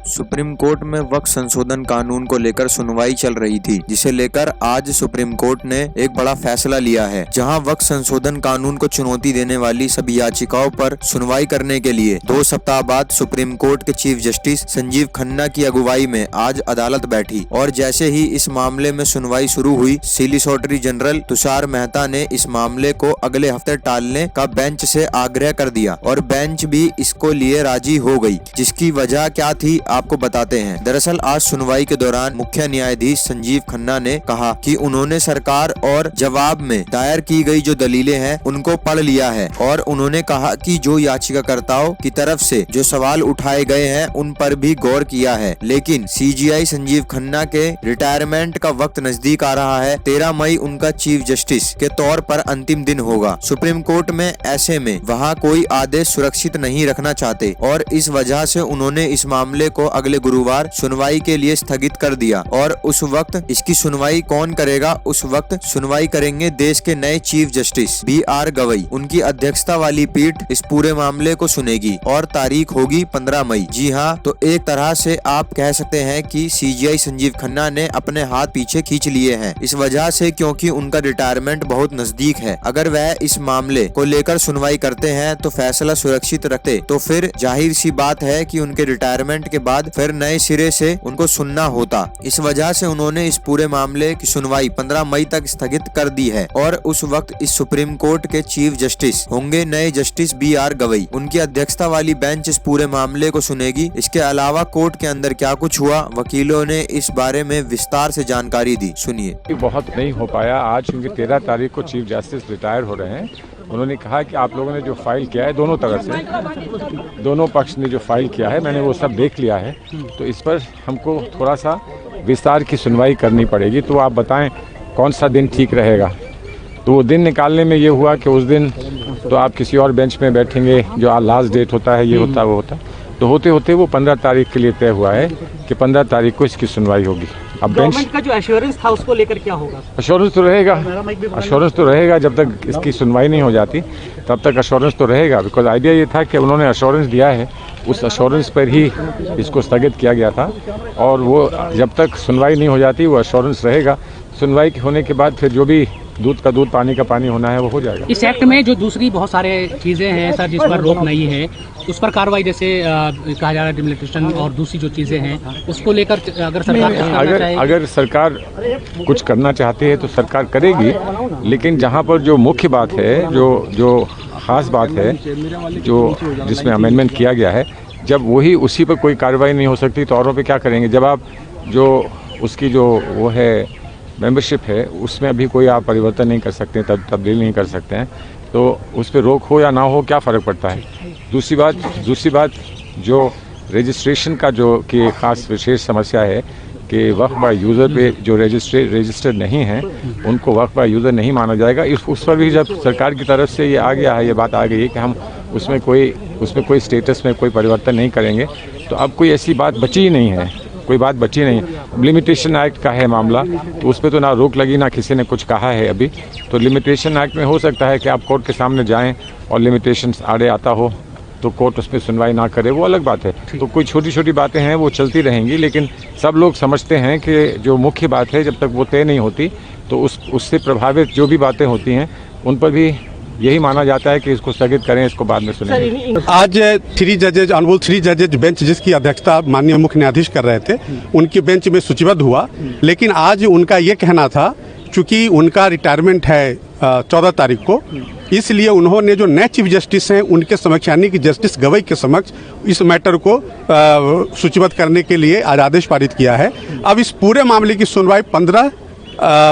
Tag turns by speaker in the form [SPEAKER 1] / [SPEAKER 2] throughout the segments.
[SPEAKER 1] Supreme court में वक्फ संशोधन कानून को लेकर सुनवाई चल रही थी, जिसे लेकर आज सुप्रीम कोर्ट ने एक बड़ा फैसला लिया है, जहां वक्फ संशोधन कानून को चुनौती देने वाली सभी याचिकाओं पर सुनवाई करने के लिए 2 सप्ताह बाद सुप्रीम कोर्ट के चीफ जस्टिस संजीव खन्ना की अगुवाई में आज अदालत बैठी। और जैसे ही इस मामले में सुनवाई शुरू हुई, सॉलिसिटर जनरल तुषार मेहता ने इस मामले को अगले हफ्ते टालने का बेंच से आग्रह कर दिया और बेंच भी इसको लिए राजी हो गई। जिसकी वजह क्या थी आपको बताते हैं। दरअसल आज सुनवाई के दौरान मुख्य न्यायाधीश संजीव खन्ना ने कहा कि उन्होंने सरकार और जवाब में दायर की गई जो दलीलें हैं उनको पढ़ लिया है और उन्होंने कहा कि जो याचिकाकर्ताओं की तरफ से जो सवाल उठाए गए हैं उन पर भी गौर किया है, लेकिन सीजीआई संजीव खन्ना के रिटायरमेंट का वक्त नजदीक आ रहा है। 13 मई उनका चीफ जस्टिस के तौर पर अंतिम दिन होगा सुप्रीम कोर्ट में। ऐसे में वहाँ कोई आदेश सुरक्षित नहीं रखना चाहते और इस वजह से उन्होंने इस मामले को अगले गुरुवार सुनवाई के लिए स्थगित कर दिया। और उस वक्त इसकी सुनवाई कौन करेगा? उस वक्त सुनवाई करेंगे देश के नए चीफ जस्टिस BR गवई। उनकी अध्यक्षता वाली पीठ इस पूरे मामले को सुनेगी और तारीख होगी 15 मई। जी हाँ, तो एक तरह से आप कह सकते हैं कि सीजीआई संजीव खन्ना ने अपने हाथ पीछे खींच लिए हैं, इस वजह से क्योंकि उनका रिटायरमेंट बहुत नजदीक है। अगर वह इस मामले को लेकर सुनवाई करते हैं तो फैसला सुरक्षित रखते तो फिर जाहिर सी बात है कि उनके रिटायरमेंट के बाद फिर नए सिरे से उनको सुनना होता। इस वजह से उन्होंने इस पूरे मामले की सुनवाई 15 मई तक स्थगित कर दी है और उस वक्त इस सुप्रीम कोर्ट के चीफ जस्टिस होंगे नए जस्टिस BR गवई। उनकी अध्यक्षता वाली बेंच इस पूरे मामले को सुनेगी। इसके अलावा कोर्ट के अंदर क्या कुछ हुआ, वकीलों ने इस बारे में विस्तार से जानकारी दी, सुनिए।
[SPEAKER 2] बहुत नहीं हो पाया आज, क्योंकि 13 तारीख को चीफ जस्टिस रिटायर हो रहे हैं। उन्होंने कहा कि आप लोगों ने जो फाइल किया है दोनों तरफ से, दोनों पक्ष ने जो फाइल किया है मैंने वो सब देख लिया है, तो इस पर हमको थोड़ा सा विस्तार की सुनवाई करनी पड़ेगी। तो आप बताएं कौन सा दिन ठीक रहेगा। तो वो दिन निकालने में ये हुआ कि उस दिन तो आप किसी और बेंच में बैठेंगे, जो लास्ट डेट होता है, ये होता वो होता, तो होते होते वो 15 तारीख के लिए तय हुआ है कि 15 तारीख को इसकी सुनवाई होगी। अब बेंच
[SPEAKER 3] का जो एश्योरेंस था उसको लेकर क्या होगा?
[SPEAKER 2] एश्योरेंस तो रहेगा, एश्योरेंस तो रहेगा जब तक इसकी सुनवाई नहीं हो जाती तब तक एश्योरेंस तो रहेगा। बिकॉज आइडिया ये था कि उन्होंने एश्योरेंस दिया है, उस एश्योरेंस पर ही इसको स्थगित किया गया था और वो जब तक सुनवाई नहीं हो जाती वो एश्योरेंस रहेगा। सुनवाई होने के बाद फिर जो भी दूध का दूध पानी का पानी होना है वो हो जाएगा।
[SPEAKER 3] इस एक्ट में जो दूसरी बहुत सारे चीज़ें हैं सर जिस पर रोक नहीं है, उस पर कार्रवाई जैसे कहा जा रहा है डिमोलिशन और दूसरी जो चीज़ें हैं उसको लेकर अगर सरकार
[SPEAKER 2] अगर सरकार कुछ करना चाहती है तो सरकार करेगी, लेकिन जहाँ पर जो मुख्य बात है, जो ख़ास बात है, जो जिसमें अमेंडमेंट किया गया है, जब वही उसी पर कोई कार्रवाई नहीं हो सकती तो औरों पे क्या करेंगे? जब आप जो उसकी जो वो है मेंबरशिप है उसमें अभी कोई आप परिवर्तन नहीं कर सकते, तब्दील नहीं कर सकते हैं, तो उस पर रोक हो या ना हो क्या फ़र्क पड़ता है। दूसरी बात जो रजिस्ट्रेशन का जो कि ख़ास विशेष समस्या है कि वक्फ बाय यूज़र पे जो रजिस्टर्ड नहीं है उनको वक्फ बाय यूज़र नहीं माना जाएगा। उस पर भी जब सरकार की तरफ से ये आ गया है, ये बात आ गई है कि हम उसमें कोई स्टेटस में कोई परिवर्तन नहीं करेंगे, तो अब कोई ऐसी बात बची ही नहीं है, कोई बात बची नहीं। लिमिटेशन एक्ट का है मामला, तो उस पर तो ना रोक लगी ना किसी ने कुछ कहा है अभी। तो लिमिटेशन एक्ट में हो सकता है कि आप कोर्ट के सामने जाएं और लिमिटेशंस आड़े आता हो तो कोर्ट उस पर सुनवाई ना करे, वो अलग बात है। तो कोई छोटी छोटी बातें हैं वो चलती रहेंगी, लेकिन सब लोग समझते हैं कि जो मुख्य बात है जब तक वो तय नहीं होती तो उससे प्रभावित जो भी बातें होती हैं उन पर भी यही माना जाता है कि इसको स्थगित करें, इसको बाद में सुनेंगे।
[SPEAKER 4] आज 3 जजेज ऑनरेबल 3 जजेज बेंच जिसकी अध्यक्षता माननीय मुख्य न्यायाधीश कर रहे थे उनकी बेंच में सूचीबद्ध हुआ, लेकिन आज उनका ये कहना था चूंकि उनका रिटायरमेंट है 14 तारीख को, इसलिए उन्होंने जो नए चीफ जस्टिस हैं उनके समक्ष यानी कि जस्टिस गवई के समक्ष इस मैटर को सूचीबद्ध करने के लिए आज आदेश पारित किया है। अब इस पूरे मामले की सुनवाई 15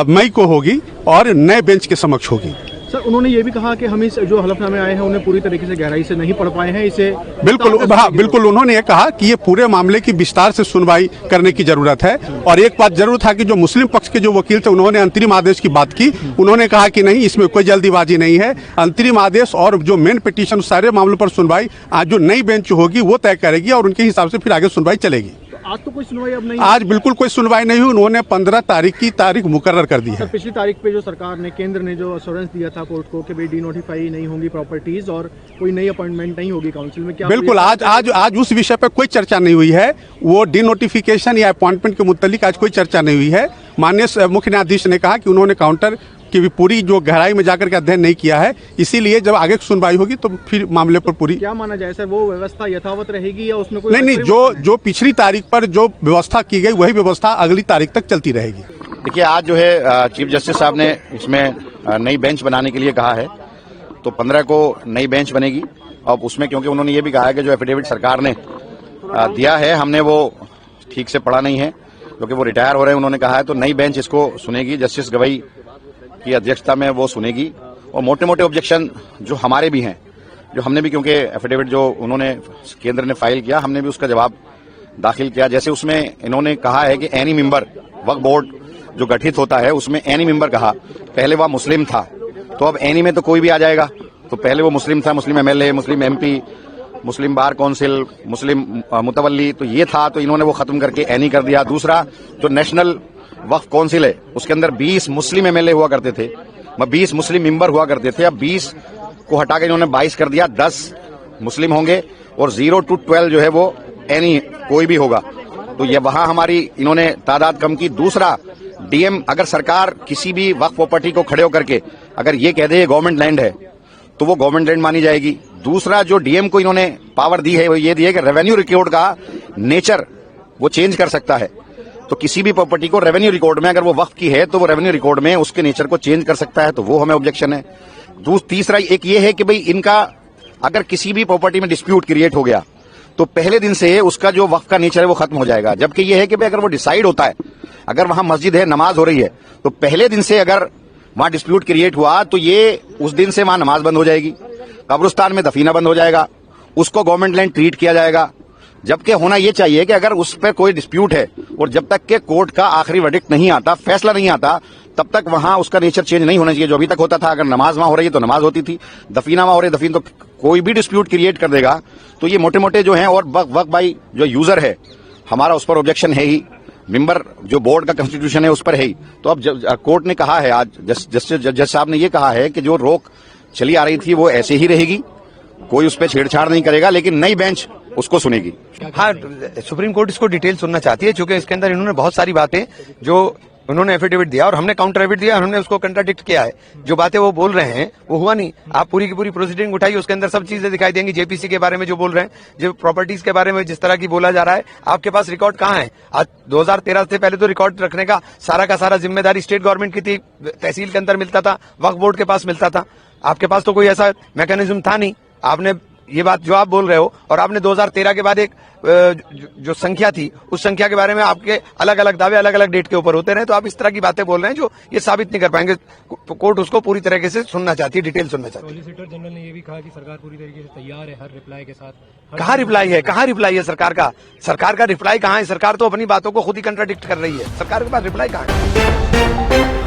[SPEAKER 4] मई को होगी और नए बेंच के समक्ष होगी।
[SPEAKER 5] सर उन्होंने ये भी कहा कि हम इस जो हलफनामे आए हैं उन्हें पूरी तरीके से गहराई से नहीं पढ़ पाए हैं, इसे
[SPEAKER 4] बिल्कुल उन्होंने ये कहा कि ये पूरे मामले की विस्तार से सुनवाई करने की जरूरत है। और एक बात जरूर था कि जो मुस्लिम पक्ष के जो वकील थे उन्होंने अंतरिम आदेश की बात की, उन्होंने कहा कि नहीं इसमें कोई जल्दीबाजी नहीं है, अंतरिम आदेश और जो मेन पिटीशन सारे मामलों पर सुनवाई आज जो नई बेंच होगी वो तय करेगी और उनके हिसाब से फिर आगे सुनवाई चलेगी।
[SPEAKER 5] आज तो कोई सुनवाई अब नहीं?
[SPEAKER 4] आज बिल्कुल कोई सुनवाई नहीं हुई। उन्होंने 15 तारीख की तारीख मुकर्रर कर दी
[SPEAKER 5] सर,
[SPEAKER 4] है।
[SPEAKER 5] पिछली तारीख पे जो सरकार ने, केंद्र ने जो अश्योरेंस दिया था कोर्ट को कि भाई डिनोटिफाई नहीं होंगी प्रॉपर्टीज और कोई नई अपॉइंटमेंट नहीं होगी काउंसिल में, क्या
[SPEAKER 4] बिल्कुल आज उस विषय पर कोई चर्चा नहीं हुई है। वो डिनोटिफिकेशन या अपॉइंटमेंट के मुतालिक आज कोई चर्चा नहीं हुई है। माननीय मुख्य न्यायाधीश ने कहा कि उन्होंने काउंटर की भी पूरी जो गहराई में जाकर के अध्ययन नहीं किया है, इसीलिए जब आगे सुनवाई होगी तो फिर मामले पर पूरी।
[SPEAKER 5] क्या माना जाए सर, वो व्यवस्था यथावत रहेगी या उसमें कोई?
[SPEAKER 4] नहीं, जो पिछली तारीख पर जो व्यवस्था की गई वही व्यवस्था अगली तारीख तक चलती रहेगी।
[SPEAKER 6] देखिए, आज जो है चीफ जस्टिस साहब ने इसमें नई बेंच बनाने के लिए कहा है, तो 15 को नई बेंच बनेगी। अब उसमें क्योंकि उन्होंने ये भी कहा है कि जो एफिडेविट सरकार ने दिया है, हमने वो ठीक से पढ़ा नहीं है क्योंकि वो रिटायर हो रहे हैं। उन्होंने कहा है तो नई बेंच इसको सुनेगी, जस्टिस गवई की अध्यक्षता में वो सुनेगी। और मोटे मोटे ऑब्जेक्शन जो हमारे भी हैं, जो हमने भी, क्योंकि एफिडेविट जो उन्होंने केंद्र ने फाइल किया, हमने भी उसका जवाब दाखिल किया। जैसे उसमें इन्होंने कहा है कि एनी मेंबर, वक्फ बोर्ड जो गठित होता है उसमें एनी मेंबर कहा, पहले वह मुस्लिम था तो अब एनी में तो कोई भी आ जाएगा। तो पहले वो मुस्लिम था, मुस्लिम एमएलए, मुस्लिम एमपी, मुस्लिम बार काउंसिल, मुस्लिम मुतवल्ली, तो ये था, तो इन्होंने वो खत्म करके एनी कर दिया। दूसरा, जो नेशनल वक्फ काउंसिल है उसके अंदर 20 मुस्लिम एमएलए हुआ करते थे, 20 मुस्लिम मेंबर हुआ करते थे, अब 20 को हटाकर इन्होंने 22 कर दिया। 10 मुस्लिम होंगे और 0 to 12 जो है वो एनी कोई भी होगा। तो ये वहां हमारी इन्होंने तादाद कम की। दूसरा, डीएम, अगर सरकार किसी भी वक्फ प्रॉपर्टी को खड़े होकर के अगर ये कह दे गवर्नमेंट लैंड है तो वो गवर्नमेंट लैंड मानी जाएगी। दूसरा, जो डीएम को इन्होंने पावर दी है वो ये दी है कि रेवेन्यू रिकॉर्ड का नेचर वो चेंज कर सकता है। तो किसी भी प्रॉपर्टी को रेवेन्यू रिकॉर्ड में, अगर वो वक्फ की है तो वो रेवेन्यू रिकॉर्ड में उसके नेचर को चेंज कर सकता है, तो वो हमें ऑब्जेक्शन है। तीसरा एक ये है कि भाई इनका अगर किसी भी प्रॉपर्टी में डिस्प्यूट क्रिएट हो गया तो पहले दिन से उसका जो वक्फ का नेचर है वो खत्म हो जाएगा। जबकि ये है कि भाई अगर वो डिसाइड होता है, अगर वहां मस्जिद है, नमाज हो रही है, तो पहले दिन से अगर वहां डिस्प्यूट क्रिएट हुआ तो ये उस दिन से वहां नमाज बंद हो जाएगी, कब्रिस्तान में दफीना बंद हो जाएगा, उसको गवर्नमेंट लैंड ट्रीट किया जाएगा। जबकि होना यह चाहिए कि अगर उस पर कोई डिस्प्यूट है और जब तक के कोर्ट का आखिरी वर्डिक्ट नहीं आता, फैसला नहीं आता, तब तक वहां उसका नेचर चेंज नहीं होना चाहिए जो अभी तक होता था। अगर नमाज वहां हो रही है तो नमाज होती थी, दफीना वहां हो रही है दफीन, तो कोई भी डिस्प्यूट क्रिएट कर देगा। तो ये मोटे मोटे जो हैं, और वक्फ बाई जो यूजर है हमारा उस पर ऑब्जेक्शन है ही, मेंबर जो बोर्ड का कॉन्स्टिट्यूशन है उस पर है ही। तो अब कोर्ट ने कहा है, आज जज साहब ने ये कहा है कि जो रोक चली आ रही थी वो ऐसे ही रहेगी, कोई उस पर छेड़छाड़ नहीं करेगा, लेकिन नई बेंच उसको सुनेगी।
[SPEAKER 7] हाँ, सुप्रीम कोर्ट इसको डिटेल सुनना चाहती है क्योंकि इसके अंदर इन्होंने बहुत सारी बातें जो उन्होंने एफिडेविट दिया और हमने काउंटर एफिडेविट दिया, हमने उसको कंट्राडिक्ट किया है। जो बातें वो बोल रहे हैं वो हुआ नहीं। आप पूरी की पूरी प्रोसीडिंग उठाइए, उसके अंदर सब चीजें दिखाई देंगी। जेपीसी के बारे में जो बोल रहे हैं, जो प्रॉपर्टीज के बारे में जिस तरह की बोला जा रहा है, आपके पास रिकॉर्ड कहाँ है? आज 2013 से पहले तो रिकॉर्ड रखने का सारा जिम्मेदारी स्टेट गवर्नमेंट की थी, तहसील के अंदर मिलता था, वक्फ बोर्ड के पास मिलता था। आपके पास तो कोई ऐसा मैकेनिज्म था नहीं। आपने ये बात जो आप बोल रहे हो, और आपने 2013 के बाद एक जो संख्या थी उस संख्या के बारे में आपके अलग अलग दावे अलग अलग डेट के ऊपर होते रहे, तो आप इस तरह की बातें बोल रहे हैं जो ये साबित नहीं कर पाएंगे। कोर्ट उसको पूरी तरीके से सुनना चाहती है, डिटेल सुनना चाहती है।
[SPEAKER 3] सॉलिसिटर जनरल ने ये भी कहा कि सरकार पूरी तरीके से तैयार है हर रिप्लाई के साथ।
[SPEAKER 7] कहाँ रिप्लाई है सरकार का? सरकार का रिप्लाई कहाँ है? सरकार तो अपनी बातों को खुद ही कंट्राडिक्ट कर रही है। सरकार के पास रिप्लाई कहाँ है?